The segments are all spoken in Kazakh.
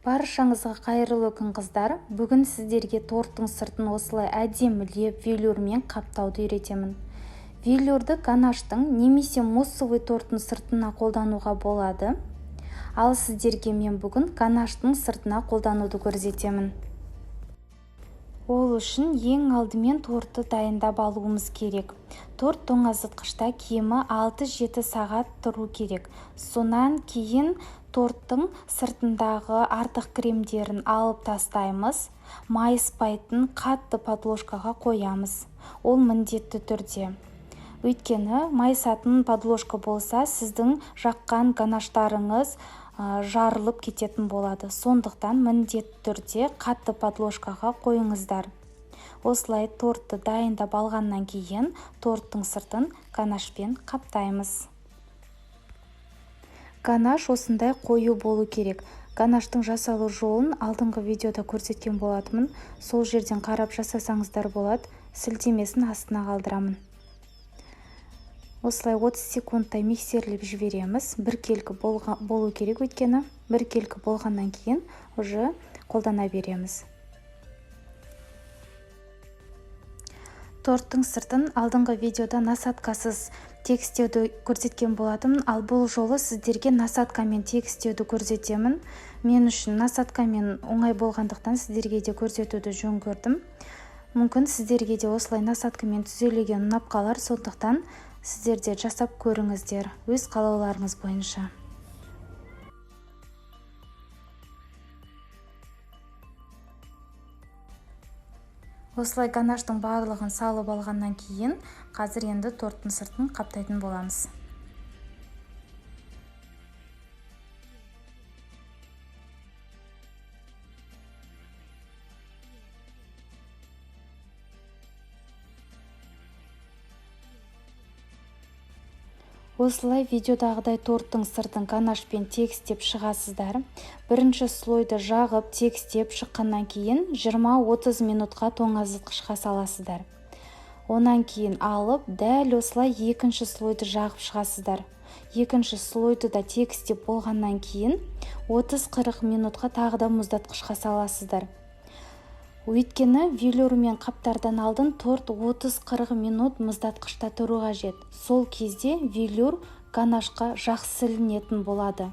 Баршаңызға қайырлы күн қыздар. Бүгін сіздерге торттың сыртын осылай әдемілеп велюрмен қаптауды үйретемін. Велюрды ганаштың немесе муссовый торттың сыртына қолдануға болады. Ал сіздерге мен бүгін ганаштың сыртына қолдануды көрсетемін. Ол үшін ең алдымен тортты дайындап алуымыз керек. Торт тоңазытқышта кемі 6-7 сағат тұру керек. Сонан кейін торттың сыртындағы артық кремдерін алып тастаймыз. Майыспайтын қатты подложкаға қоямыз. Ол міндетті түрде. Өйткені майысатын подложка болса, сіздің жаққан ганаштарыңыз жарылып кететін болады. Сондықтан міндетті түрде қатты подложкаға қойыңыздар. Осылай тортты дайындап алғаннан кейін торттың сыртын ганашпен қаптаймыз. Ганаш осындай қою болу керек. Ганаштың жасалу жолын алдыңғы видеода көрсеткен болатынмын. Сол жерден қарап жасасаңыздар болады. Сілтемесін астына қалдырамын. Осылай 30 секундтай миксерлеп жібереміз. Біркелкі болу керек, өйткені біркелкі болғаннан кейін уже қолдана береміз. Торттың сыртын алдыңғы видеода насадкасыз тегістеуді көрсеткен болатынмын, ал бұл жолы сіздерге насадкамен тегістеуді көрсетемін. Мен үшін насадкамен оңай болғандықтан сіздерге де көрсетуді жөн көрдім. Мүмкін сіздерге де осылай насадкамен түзелген ұнап қалар, сондықтан сіздер де жасап көріңіздер өз қалауларыңыз бойынша. Осылай ганаштың барлығын салып алғаннан кейін, қазір енді торттың сыртын қаптайтын боламыз. Осылай видеодағыдай торттың сыртын ганашпен тегістеп шығасыздар. Бірінші слойды жағып тегістеп шыққаннан кейін 20-30 минутқа тоңазытқышқа саласыздар. Онан кейін алып, дәл осылай екінші слойды жағып шығасыздар. Екінші слойды да тегістеп болғаннан кейін 30-40 минутқа тағы да мұздатқышқа саласыздар. Өйткені велюр мен қаптардан алдын торт 30-40 минут мұздатқышта тұру қажет. Сол кезде велюр ганашқа жақсы ілінетін болады.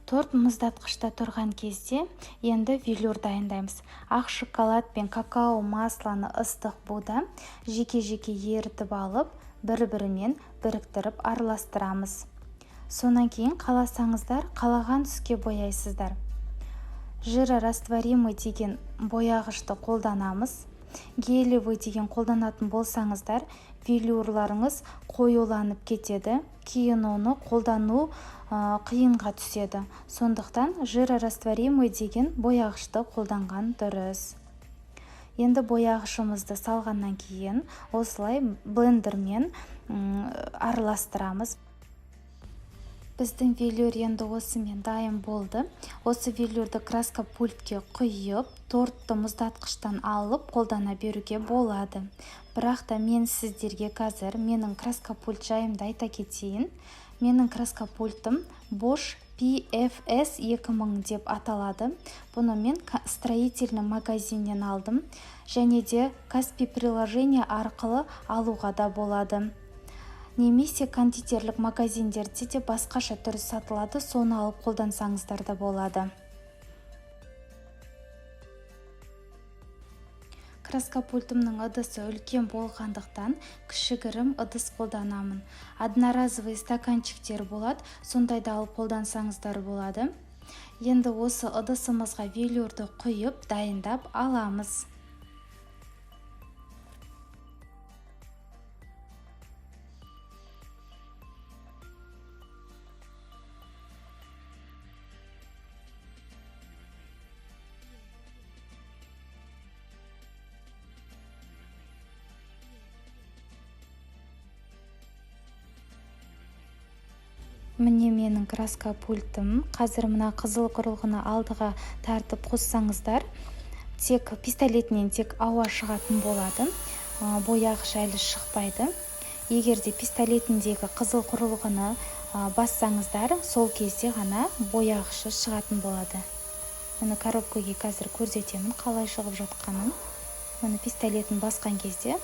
Торт мұздатқышта тұрған кезде енді велюр дайындаймыз. Ақ шоколад пен какао масланы ыстық буда жеке-жеке ерітіп алып, бір-бірімен біріктіріп араластырамыз. Сонан кейін қаласаңыздар, қалаған түске бояйсыздар. Жирорастворимый деген бояғышты қолданамыз. Гелевый деген қолданатын болсаңыздар, велюрларыңыз қоюланып кетеді, кейін оны қолдану қиынға түседі. Сондықтан жирорастворимый деген бояғышты қолданған дұрыс. Енді бояғышымызды салғаннан кейін осылай блендермен араластырамыз. Біздің велюр енді осымен дайын болды. Осы велюрді краска пультке құйып, тортты мұздатқыштан алып қолдана беруге болады. Бірақ та мен сіздерге қазір менің краска пульт жайымды айта кетейін. Менің краска пультым Bosch PFS 2000 деп аталады. Бұны мен строительный магазиннен алдым. Және де Каспи приложение арқылы алуға да болады. Немесе кондитерлік магазиндерде де басқаша түрі сатылады, соны алып қолдансаңыздар да болады. Краска пультымның ыдысы үлкен болғандықтан кішігірім ыдыс қолданамын. Одноразовый стаканчиктер болады, сондайда алып қолдансаңыздар болады. Енді осы ыдысымызға велюрді құйып дайындап аламыз. Міне менің краска пультым. Қазір мына қызыл құрылғыны алдыға тартып қоссаңыздар, тек пистолетінен тек ауа шығатын болады. Бояғыш әлі шықпайды. Егер де пистолетіндегі қызыл құрылғыны бассаңыздар, сол кезде ғана бояғышы шығатын болады. Мені коробкаға қазір көрсетемін, қалай шығып жатқанын. Мені пистолетін басқан кезде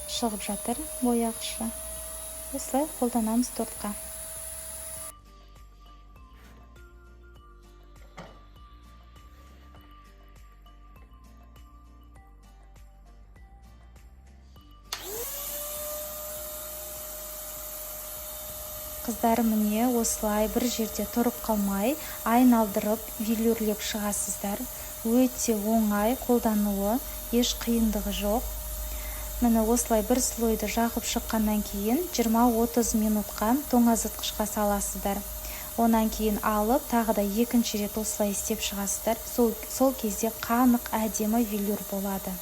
шығып жатыр бояғышы. Осылай қолданамыз тортқа. Қыздар, міне осылай бір жерде тұрып қалмай, айналдырып, велюрлеп шығасыздар. Өте оңай, қолдануы, еш қиындығы жоқ. Міне осылай бір слойды жағып шыққаннан кейін 20-30 минутқа тоңазытқышқа саласыздар. Онан кейін алып, тағы да екінші рет осылай істеп шығасыздар. Сол кезде қанық әдемі велюр болады.